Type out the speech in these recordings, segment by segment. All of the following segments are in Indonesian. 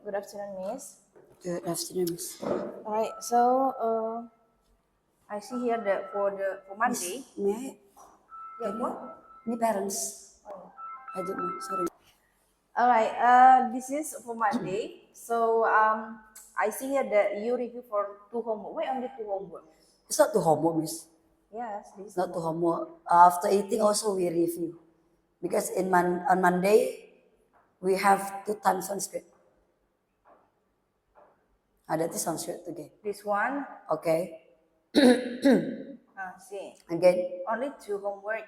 Good afternoon, Miss. Good afternoon, Miss. All right, so I see here that for Monday. May Yeah, I? what? Any parents? I don't know. Sorry. All right, this is for Monday. So I see here that you review for two homework. Why only two homework? It's not to homework, Miss. Yes, this is Not to homework. homework. After eating, also we review because on Monday we have 2 times Sanskrit. That is Sanskrit again. This one, Okay. see, Again, only two homework.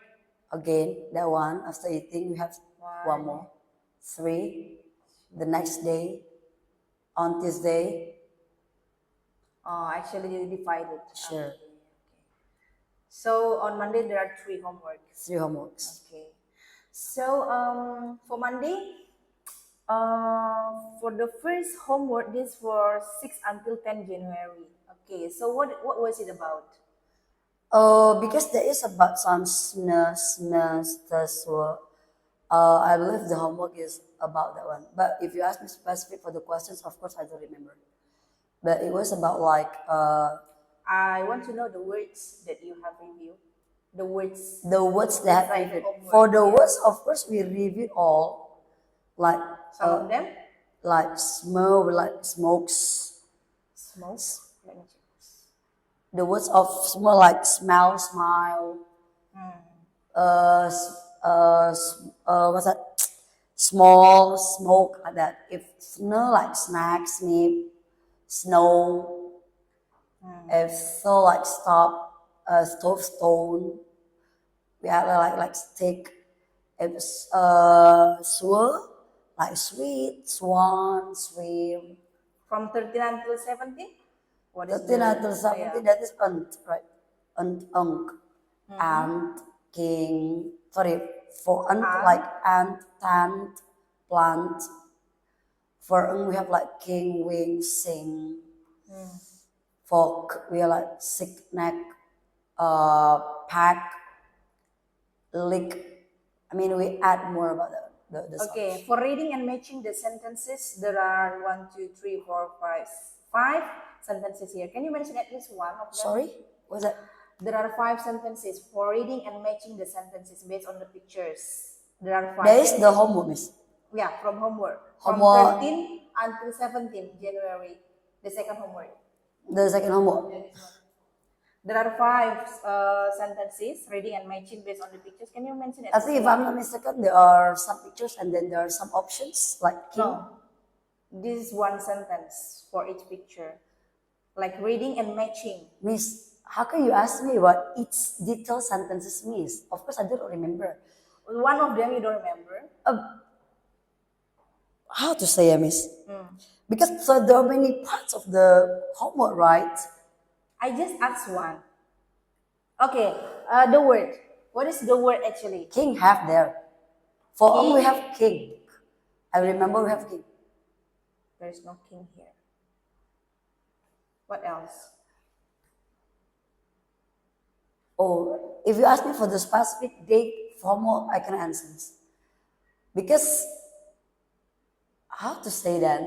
that one. After eating, we have one more. 3. The next day, on Tuesday. Actually, you divided. Sure. Okay. So on Monday there are three homework. 3 homeworks. Okay. So for Monday, for the first homework, this for 6 until 10 January. Okay. So what was it about? Because there is about some I believe the homework is about that one. But if you ask me specific for the questions, of course I don't remember. But it was about like I want to know the words that you have reviewed. The words. the words that Like reviewed. homework, For the yeah. words, of course, we reviewed all, like Some of them. like smokes. Smoke. Let me check. The words of smell like smell, smile. What's that? Small, smoke, like that. If smell like snack, snip, snow. If so like stop, stove, stone. We have like stick. If swirl, like sweet, swan, swim. From 13 until 17. What is 13 until 17, that is ant, right? Unk. Ant, king. Sorry, for ant, like ant, ant, plant. For unk, we have like king, wing, sing. For we are like sick, neck, pack, lick. I mean, we add more about the Okay, for reading and matching the sentences, there are 1, 2, 3, 4, 5, 5 sentences here. Can you mention at least one of them? Sorry, what's that? There are 5 sentences for reading and matching the sentences based on the pictures. There are 5. That is the homework, Miss. Yeah, from homework. Homework. From 13 until 17 January, the second homework. The second homework. There are 5 sentences, reading and matching based on the pictures. Can you mention it? I think if I'm not mistaken, there are some pictures and then there are some options like king. No. This is one sentence for each picture. Like reading and matching. Miss, how can you ask me what each detailed sentences means? Of course, I don't remember. One of them you don't remember. How to say, Miss? Because so there are many parts of the homework, right? I just asked one. Okay, the word. What is the word actually? King have there. For King? we have king. I remember we have king. There is no king here. What else? Oh, if you ask me for the specific date for homework, I can answer this. Because how to say that?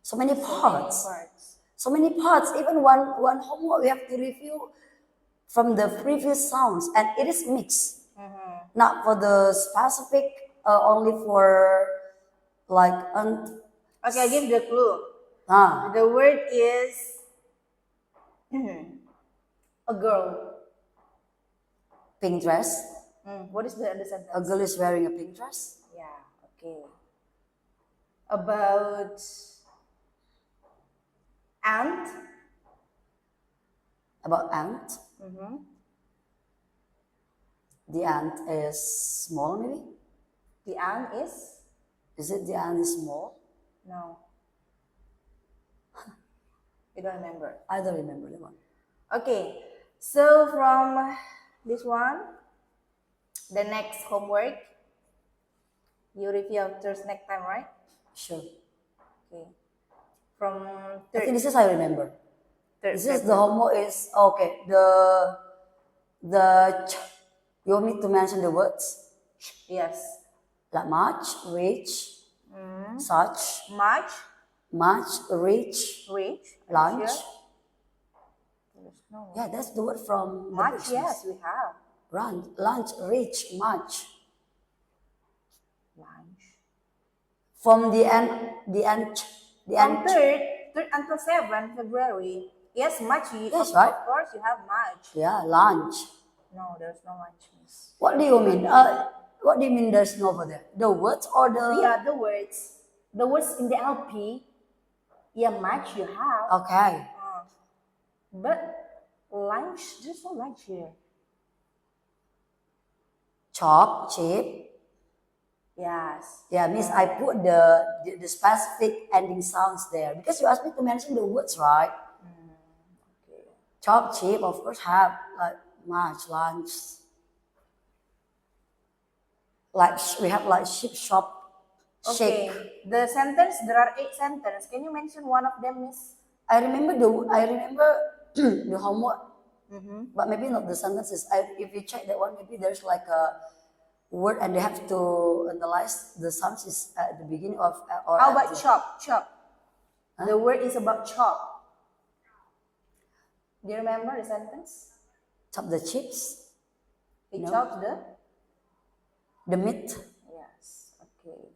So many parts. So many parts. Even one homework we have to review from the previous sounds, and it is mixed. Not for the specific, only for like Okay, I give the clue. ah The word is a girl. pink dress. What is the other sentence? A girl is wearing a pink dress. Yeah, okay. About ant. About ant. The ant is small, maybe. The ant is? Is it the ant is small? No. You don't remember. I don't remember the one. Okay, so from this one, the next homework, you review after next time, right? Sure. Okay. From I third. think this is I remember. Third This is February. the homework is okay. You want me to mention the words Yes. like much, which, such, Much, much, rich, rich. Are you lunch. sure? There's no Yeah, that's the word from the much. books. Yes, we have Lunch, rich, much. lunch. From the end, the end, the From end. third until 7 February. Yes, much. Yes, right? Of course, you have much. Yeah, lunch. No, there's no lunch, miss. What do you mean? What do you mean there's no over there? The words or the? Yeah, the words. The words in the LP. Yeah, much you have. Okay. But lunch, there's no lunch here. Chop, cheap. Yes. Yeah, means I put the specific ending sounds there because you asked me to mention the words, right? Okay. Chop, cheap, of course, have like much, lunch. Like we have like ship, shop, shake. Okay. The sentence, there are 8 sentences. Can you mention one of them, miss? I remember the homework, but maybe not the sentences. If you check that one, maybe there's like a word and they have to analyze the sounds is at the beginning of or How at about the, chop? Chop. The word is about chop. Do you remember the sentence? chop the chips, He No. chops the meat. Yes. Okay.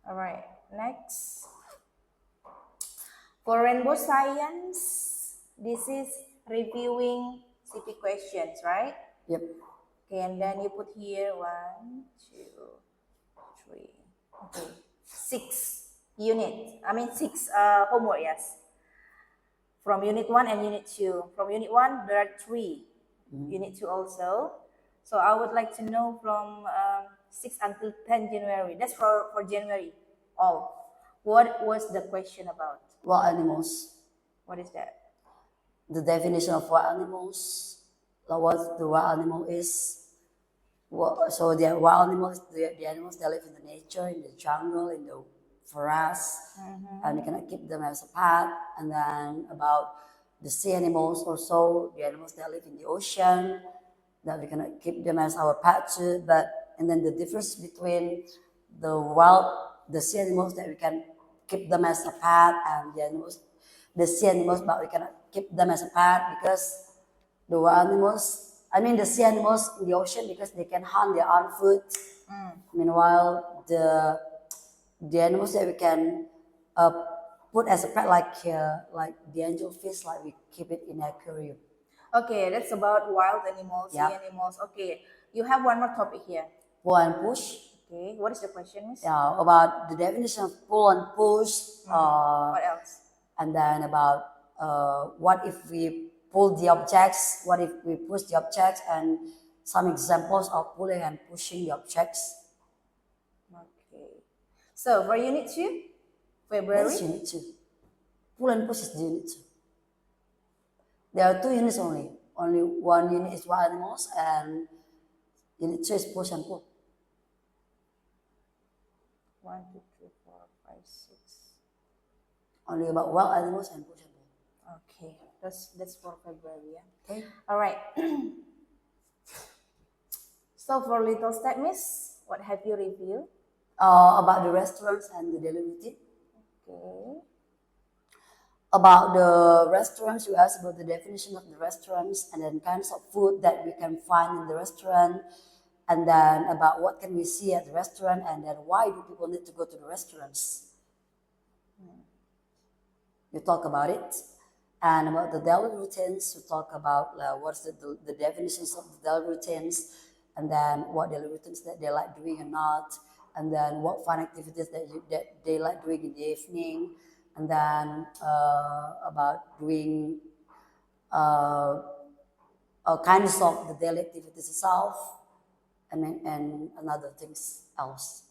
All right. Next. For rainbow science, this is reviewing CP questions, right? Yep. Okay, and then you put here 1, 2, 3. Okay, 6 unit. I mean 6 homework. Yes. From unit 1 and unit 2. From unit 1 there are 3. Unit 2 also. So I would like to know from 6 until 10 January. That's for January. All. What was the question about? Wild animals. What is that? The definition of wild animals. Like what the wild animal is. So the wild animals, the animals that live in the nature, in the jungle, in the forest, and we cannot keep them as a pet. And then about the sea animals also, the animals that live in the ocean, that we cannot keep them as our pet too. And then the difference between the sea animals that we can keep them as a pet, and the sea animals, but we cannot keep them as a pet because the sea animals in the ocean because they can hunt their own food. Meanwhile, the animals that we can put as a pet, like the angelfish, like we keep it in aquarium. Okay, that's about wild animals, Yep. sea animals. Okay, you have one more topic here. Pull and push. Okay, what is the question, miss? Yeah, about the definition of pull and push. What else? And then about what if we pull the objects, what if we push the objects, and some examples of pulling and pushing the objects. Okay. So for unit 2, February. That's unit 2. Pull and push is the unit 2. There are 2 units only. Only one unit is wild animals, and unit 2 is push and pull. 1, 2, 3, 4, 5, 6. Only about wild animals and push and pull. Okay, that's for February. Yeah. Okay. All right. So for little step, miss, what have you reviewed? About the restaurants and the daily routine. Okay. About the restaurants, you asked about the definition of the restaurants and then kinds of food that we can find in the restaurant, and then about what can we see at the restaurant, and then why do people need to go to the restaurants. You talk about it. And about the daily routines, you talk about what's the definitions of the daily routines, and then what daily routines that they like doing or not, and then what fun activities that they like doing in the evening, and then about doing kinds of the daily activities itself, and another things else.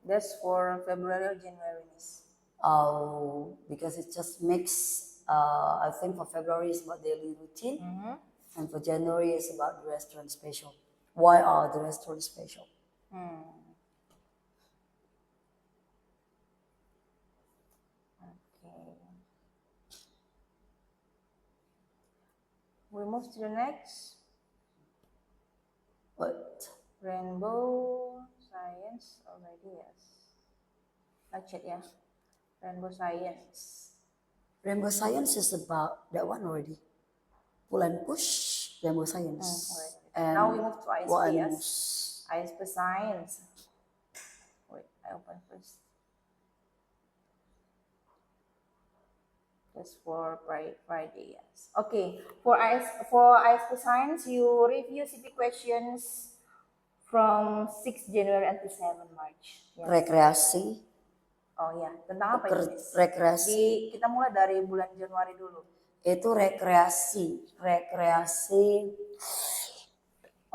That's for February or January, miss? Because it just makes, I think for February is about daily routine, and for January is about the restaurant special. Why are the restaurants special? Okay. We move to the next. What? Rainbow Science already, yes. Let's check, yeah. Rainbow Science. Rainbow Science is about that one already. Pull and push, Rainbow Science. Alright. And Now we move to what ISP, yes. else? ISP Science. Wait, I open first. Just for Friday, yes. Okay, for ISP Science, you review CP questions from 6 January until 7 March. Yes. Rekreasi. Oh ya, tentang apa ini, Miss? Rekreasi. Kita mulai dari bulan Januari dulu. Itu rekreasi.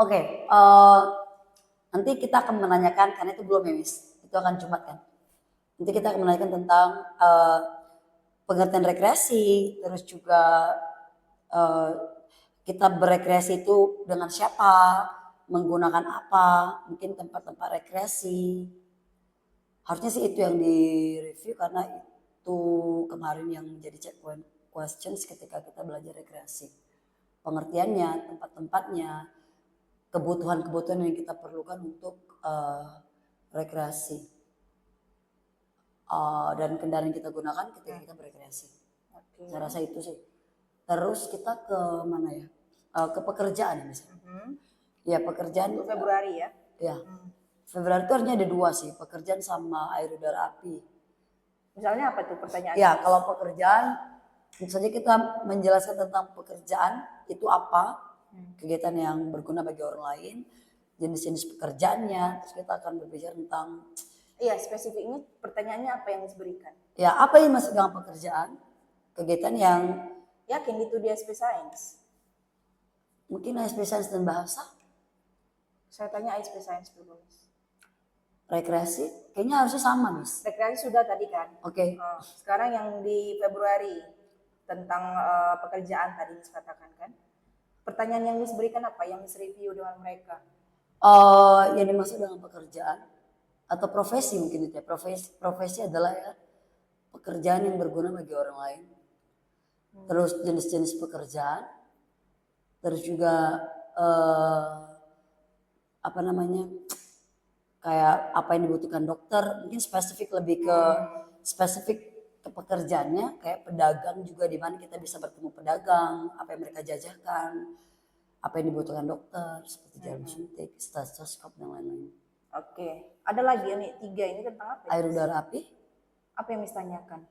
Oke, nanti kita akan menanyakan, karena itu belum ya Miss, itu akan Jumat kan. Nanti kita akan menanyakan tentang pengertian rekreasi, terus juga kita berekreasi itu dengan siapa, menggunakan apa, mungkin tempat-tempat rekreasi. Harusnya sih itu yang di-review karena itu kemarin yang menjadi check point questions ketika kita belajar rekreasi. Pengertiannya, tempat-tempatnya, kebutuhan-kebutuhan yang kita perlukan untuk rekreasi. Dan kendaraan yang kita gunakan ketika kita berekreasi. Oke. Saya rasa itu sih. Terus kita ke mana ya? Ke pekerjaan misalnya. Ya pekerjaan. Untuk Februari ya? Ya. Februari itu artinya ada dua sih, pekerjaan sama air udara api. Misalnya apa tuh pertanyaannya? Ya kalau pekerjaan, tentu saja kita menjelaskan tentang pekerjaan itu apa, kegiatan yang berguna bagi orang lain, jenis-jenis pekerjaannya, terus kita akan berbicara tentang. Iya, spesifiknya pertanyaannya apa yang diberikan? Ya apa yang masuk dalam pekerjaan, kegiatan yang. Yakin itu di SP Science? Mungkin ISP Sains dan Bahasa. Saya tanya ISP Science dulu, Miss. Rekreasi, kayaknya harusnya sama, Miss. Rekreasi sudah tadi kan? Oke. Sekarang yang di Februari tentang pekerjaan tadi Miss katakan kan? Pertanyaan yang Miss berikan apa? Yang Miss review dengan mereka? Yang dimaksud dengan pekerjaan atau profesi mungkin itu ya. Profesi adalah ya pekerjaan yang berguna bagi orang lain. Terus jenis-jenis pekerjaan. Terus juga apa namanya? Kayak apa yang dibutuhkan dokter, mungkin lebih ke spesifik ke pekerjaannya, kayak pedagang juga di mana kita bisa bertemu pedagang, apa yang mereka jajakan, apa yang dibutuhkan dokter seperti jarum suntik, stetoskop dan lain-lain. Oke, ada lagi nih 3 ini tentang apa? Air udara api. Apa yang Miss tanyakan?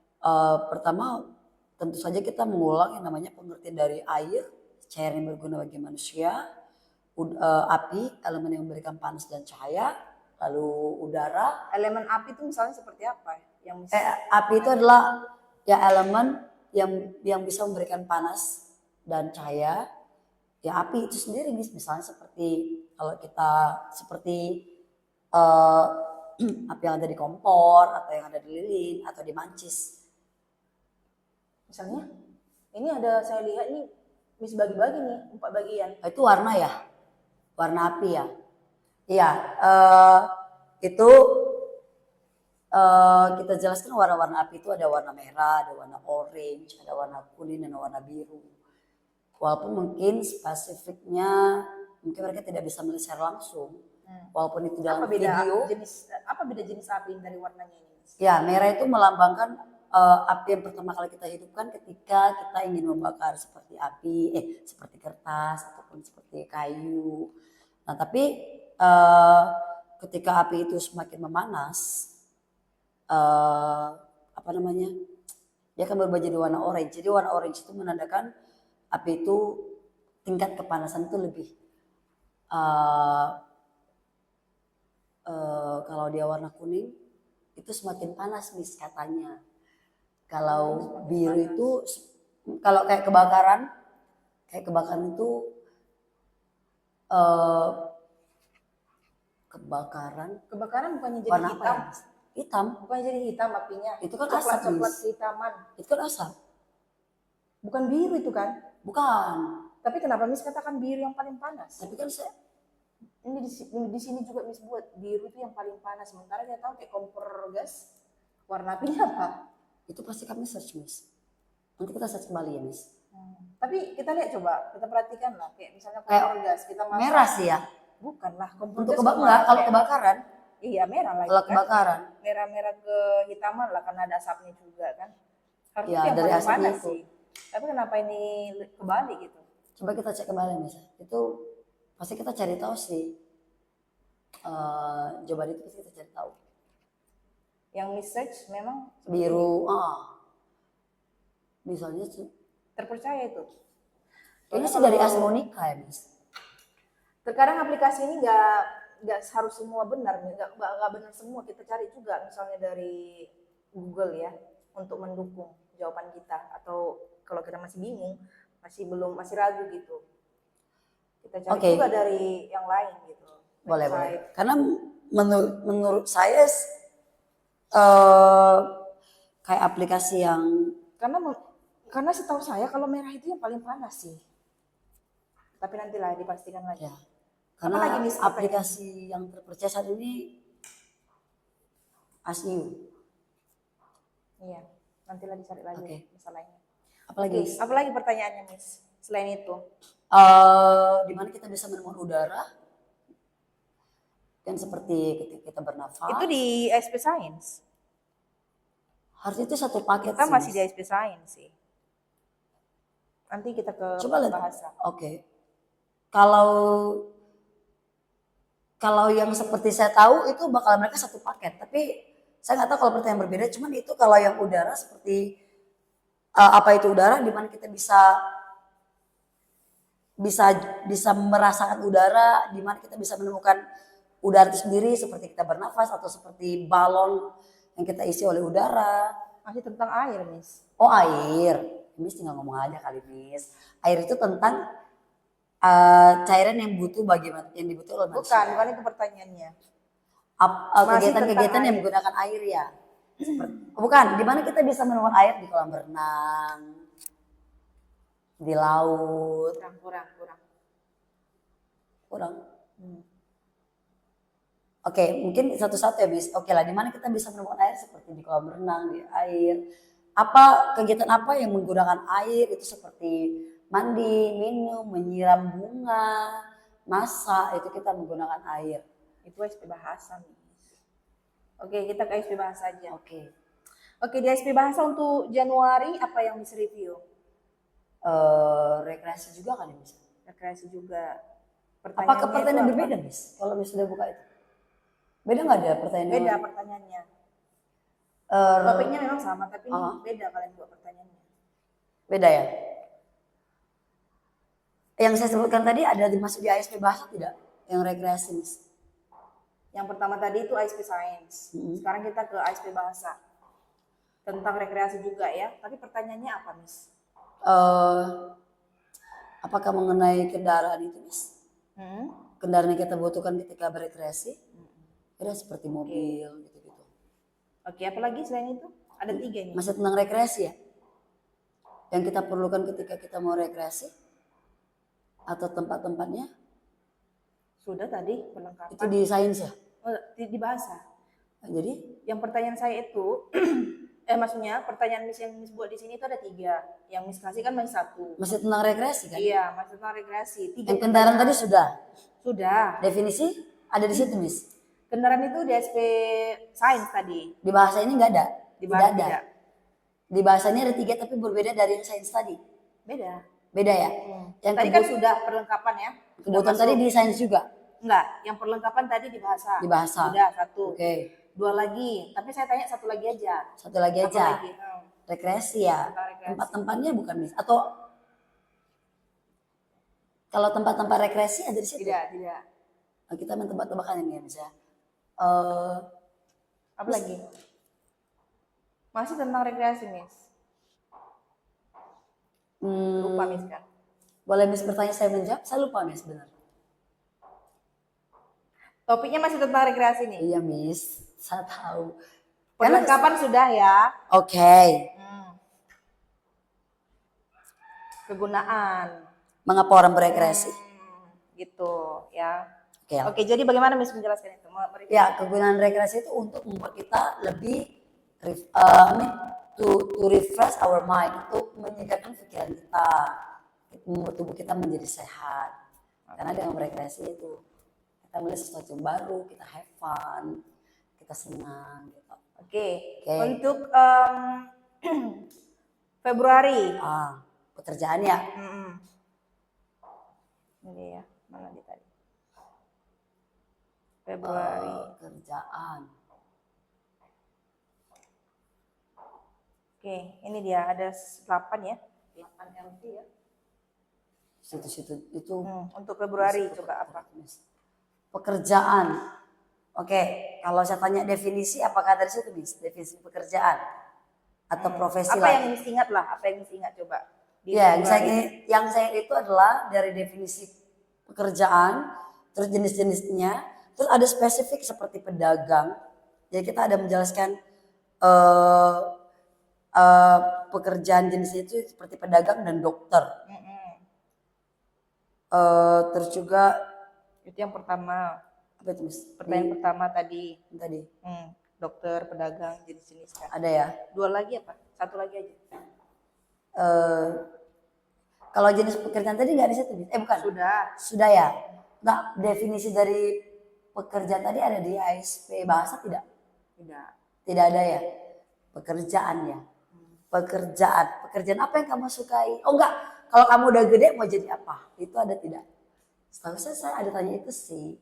Pertama tentu saja kita mengulang yang namanya pengertian dari air, cair yang berguna bagi manusia, api, elemen yang memberikan panas dan cahaya. Lalu udara. Elemen api itu misalnya seperti apa? Yang api itu adalah ya elemen yang bisa memberikan panas dan cahaya. Ya api itu sendiri misalnya seperti kalau kita seperti api yang ada di kompor atau yang ada di lilin atau di mancis. Misalnya, ini ada saya lihat ini Miss bagi-bagi nih 4 bagian. Itu warna ya, warna api ya. Iya, itu kita jelaskan warna-warna api itu ada warna merah, ada warna orange, ada warna kuning, dan warna biru. Walaupun mungkin spesifiknya mungkin mereka tidak bisa melihat secara langsung, walaupun itu dalam video. Apa beda jenis api dari warnanya ini? Ya, merah itu melambangkan api yang pertama kali kita hidupkan ketika kita ingin membakar seperti seperti kertas ataupun seperti kayu. Nah, tapi ketika api itu semakin memanas, dia akan berubah jadi warna orange. Jadi warna orange itu menandakan api itu tingkat kepanasan itu lebih. Kalau dia warna kuning itu semakin panas nih katanya. Kalau biru itu, kalau kayak kebakaran itu Kebakaran bukannya jadi warna hitam? apa ya? Hitam. Bukannya jadi hitam apinya? Itu kan asap. Coklat kehitaman. Itu kan asap. Bukan biru itu kan? Bukan. Tapi kenapa Miss katakan biru yang paling panas? Tapi kan ini di sini juga Miss buat biru itu yang paling panas. Sementara kita tahu kayak kompor gas warna apinya apa? Itu pasti kami search Miss. Nanti kita search kembali ya Miss. Tapi kita lihat coba, kita perhatikan lah kayak misalnya kompor gas kita masak. Merah sih ya. Bukan lah kompor Untuk gas. kalau kebakaran Iya, merah lagi Kalau kan. kebakaran. Merah-merah kehitaman lah karena ada asapnya juga kan. Harusnya Ya, yang dari paling asapnya panas itu. sih. Tapi kenapa ini kebalik gitu? Coba kita cek kembali misalnya. Itu pasti kita cari tahu sih. Jawaban itu pasti kita cari tahu. Yang research memang Biru, misalnya terpercaya itu. ini Soalnya sih dari kalau Asmonica ya, Miss. terkadang aplikasi ini nggak harus semua benar, nggak benar semua. Kita cari juga misalnya dari Google ya untuk mendukung jawaban kita. Atau kalau kita masih bingung, masih ragu gitu, kita cari Oke. juga dari yang lain gitu. Boleh, boleh. Website. Karena menurut saya eh kayak aplikasi yang Karena setahu saya kalau merah itu yang paling panas sih. Tapi nantilah dipastikan lagi. ya, karena Apalagi nih aplikasi yang terpercaya saat ini ASIU. Iya, nantilah dicari lagi Oke. masalahnya. Apalagi Oke, apalagi pertanyaannya Miss selain itu? di mana kita bisa menemukan udara kan seperti ketika kita bernafas. Itu di ASP Science. Harusnya itu satu paket Kita sih, masih Miss. di ASP Science sih. Nanti kita ke Coba lihat. bahasa. Oke. Kalau yang seperti saya tahu itu bakal mereka satu paket, tapi saya nggak tahu kalau pertanyaan berbeda. Cuman itu kalau yang udara seperti apa itu udara, di mana kita bisa merasakan udara, di mana kita bisa menemukan udara itu sendiri seperti kita bernafas atau seperti balon yang kita isi oleh udara. Masih tentang air, Miss. Oh, air. Miss tinggal ngomong aja kali, Miss. Air itu tentang cairan yang dibutuh oleh manusia. Bukan itu pertanyaannya. Masih Kegiatan-kegiatan tentang yang air. menggunakan air ya. Bukan, di mana kita bisa menemukan air di kolam renang, di laut. Kurang. Oke, mungkin satu-satu ya, Miss. Oke lah, di mana kita bisa menemukan air seperti di kolam renang, di air. Kegiatan apa yang menggunakan air itu seperti mandi, minum, menyiram bunga, masak, itu kita menggunakan air. Itu ASP Bahasa, Miss. Oke, kita ke ASP Bahasa aja. Oke. Oke, di ASP Bahasa untuk Januari apa yang Miss review? Rekreasi juga kali, Miss. Rekreasi juga. Apakah pertanyaan berbeda, Miss? Kalau Miss sudah buka itu. Beda nggak ada pertanyaan? Beda pertanyaannya. Topiknya memang sama, tapi ini beda kalian buat pertanyaannya. Beda ya? Yang saya sebutkan tadi ada dimasuk di ASP Bahasa tidak? Yang rekreasi, Miss? Yang pertama tadi itu ASP Science. Sekarang kita ke ASP Bahasa. Tentang rekreasi juga ya. Tapi pertanyaannya apa, Miss? Apakah mengenai kendaraan itu, Miss? Kendaraan yang kita butuhkan ketika berekreasi? Ada seperti mobil gitu-gitu. Oke, apalagi selain itu? Ada 3 ini. Masih tentang rekreasi ya? Yang kita perlukan ketika kita mau rekreasi? Atau tempat-tempatnya? Sudah tadi perlengkapan. Itu di sains ya? Oh, di bahasa. Jadi? Yang pertanyaan saya itu, maksudnya pertanyaan Miss yang Miss buat di sini itu ada 3. Yang Miss kasih kan masih 1. Masih tentang rekreasi kan? Iya, masih tentang rekreasi. 3 yang kendaraan tadi sudah? Sudah. Definisi? Ada di situ, Miss? Kendaraan itu di SP Sains tadi. Di bahasa ini nggak ada? Di bahasa tidak ada. Di bahasa ini ada 3 tapi berbeda dari yang sains tadi. Beda. Beda ya? Yang tadi kan sudah perlengkapan ya. Kebutuhan tadi di sains juga? Enggak, yang perlengkapan tadi di bahasa. Di bahasa. Sudah 1. Oke. 2 lagi, tapi saya tanya 1 lagi aja. 1 lagi Apa aja. lagi? Rekreasi ya. Rekreasi. Tempat-tempatnya bukan, Miss? Atau kalau tempat-tempat rekreasi ada di situ? Tidak. Nah, kita main tebak-tebakan ini ya, Miss ya. Apa lagi? Masih tentang rekreasi, Miss. Lupa, Miss kan? Boleh Miss bertanya saya menjawab? Saya lupa, Miss, benar. Topiknya masih tentang rekreasi nih. Iya, Miss. Saya tahu. Perlengkapan sudah ya. Oke. Kegunaan. Mengapa orang berekreasi? Gitu ya. Oke. Oke, jadi bagaimana Miss menjelaskan itu? Ya, kegunaan rekreasi itu untuk membuat kita lebih to refresh our mind, untuk menyegarkan pikiran kita, membuat tubuh kita menjadi sehat. Karena dengan rekreasi itu kita melihat sesuatu yang baru, kita have fun, kita senang gitu. Oke. Oke. Untuk Februari. Pekerjaan ya. Ini ya, mana dia tadi? Februari. Kerjaan. Oke, ini dia ada 8 ya. 8 LT ya. Situ-situ itu. Untuk Februari coba apa? Pekerjaan. Oke, kalau saya tanya definisi, apakah dari situ Miss? Definisi pekerjaan atau profesi Apa yang Miss ingat lah? Apa yang Miss ingat coba? Di Ya, Februari. yang saya itu adalah dari definisi pekerjaan, terus jenis-jenisnya, terus ada spesifik seperti pedagang. Jadi kita ada menjelaskan pekerjaan jenisnya itu seperti pedagang dan dokter. Terus juga Itu yang pertama. apa itu Miss? Pertanyaan pertama tadi. Tadi Dokter, pedagang, jenis-jenis kan. ada ya. 2 lagi apa? 1 lagi aja. Kalau jenis pekerjaan tadi nggak di situ Miss? Bukan. Sudah ya. Nggak, definisi dari pekerjaan tadi ada di ASP bahasa tidak? Tidak ada ya. Pekerjaan ya. Pekerjaan apa yang kamu sukai? Oh enggak, kalau kamu udah gede mau jadi apa? Itu ada tidak? Setahu saya ada tanya itu sih.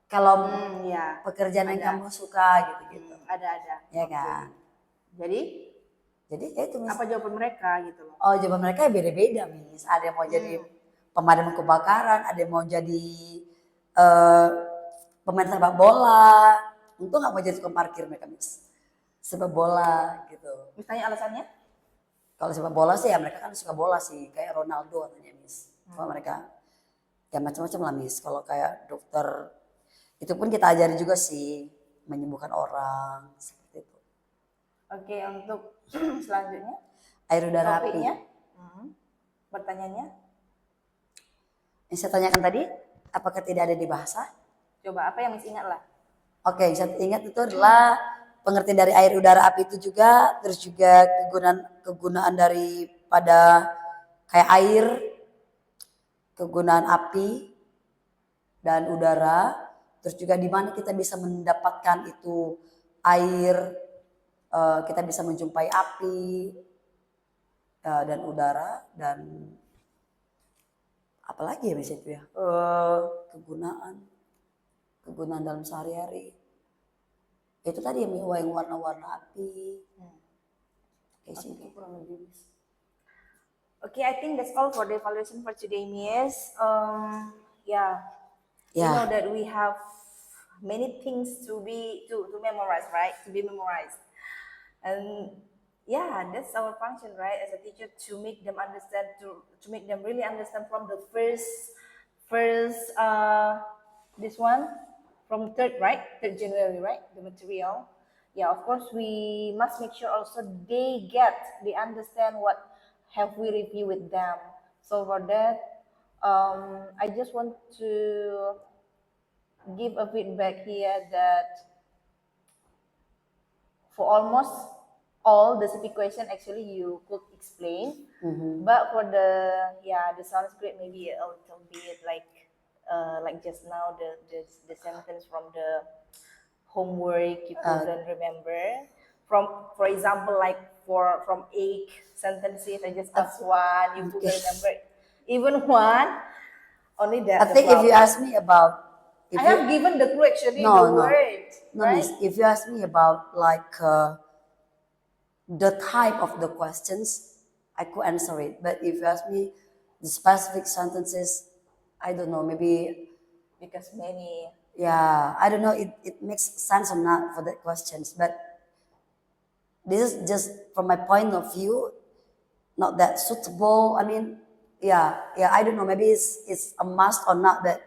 Kalau Ya. pekerjaan yang kamu suka gitu-gitu. Ada. Ya kan? Jadi Ya itu Miss. apa jawaban mereka gitu loh? Oh, jawaban mereka ya beda-beda Miss. Ada yang mau jadi pemadam kebakaran, ada yang mau jadi pemain sepak bola. Untung nggak mau jadi tukang parkir mereka Miss. Sepak bola gitu. Misalnya alasannya? Kalau sepak bola sih ya mereka kan suka bola sih, kayak Ronaldo katanya Miss. Kalau mereka ya macam-macam lah Miss. Kalau kayak dokter itu pun kita ajari juga sih menyembuhkan orang seperti itu. Oke, untuk selanjutnya Air udara api. topiknya, pertanyaannya, Yang saya tanyakan tadi, apakah tidak ada di bahasa? coba apa yang Miss ingat lah? Oke, yang saya ingat itu adalah pengertian dari air udara api itu juga, terus juga kegunaan daripada kayak air, kegunaan api dan udara, terus juga di mana kita bisa mendapatkan itu air, kita bisa menjumpai api dan udara dan apalagi ya Miss itu ya, kegunaan dalam sehari-hari. Itu tadi yang warna-warna api. Kayak sih kurang lebih Miss. Okay, I think that's all for the evaluation for today, Miss. Yeah. You Yeah. know that we have many things to memorize, right? To be memorized, and yeah, that's our function, right? As a teacher, to make them understand, to make them really understand from the first, this one, from 3rd, right? 3rd January, right? The material. Yeah, of course, we must make sure also they understand what have we reviewed with them. So for that, I just want to give a feedback here that for almost all the CP question actually you could explain, but for the Sanskrit maybe a little bit like just now the sentence from the homework you couldn't remember. For example, like from 8 sentences, I just asked one, you couldn't remember even one. Only that. I think if you ask me about, I have given the clue actually, No, the no. word, no, right? Miss, if you ask me about like the type of the questions, I could answer it. But if you ask me the specific sentences, I don't know. Maybe Because many. yeah, I don't know. It makes sense or not for the questions, but this is just from my point of view, not that suitable. I mean, yeah, I don't know. Maybe it's a must or not. But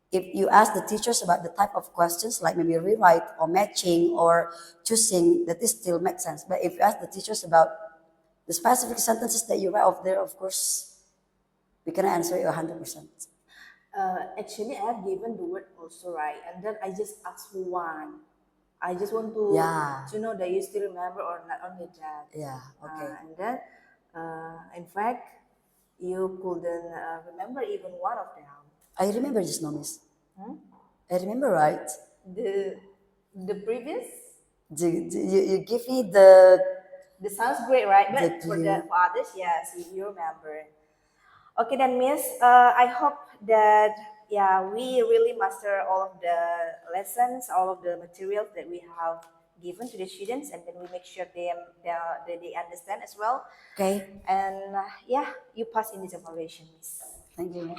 if you ask the teachers about the type of questions, like maybe rewrite or matching or choosing, that this still makes sense. But if you ask the teachers about the specific sentences that you write off there, of course, we cannot answer it 100%. Actually, I have given the word also, right? And then I just asked one. I just want to Yeah. know that you still remember or not only that. Yeah, okay. And then, in fact, you couldn't remember even one of them. I remember just now, Miss. I remember, right? The previous. You give me the This sounds great, right? But The clue. for others, yes, you remember. Okay, then, Miss. I hope that we really master all of the lessons, all of the materials that we have given to the students, and then we make sure they understand as well. okay. And you pass in this evaluation, Miss. Thank you.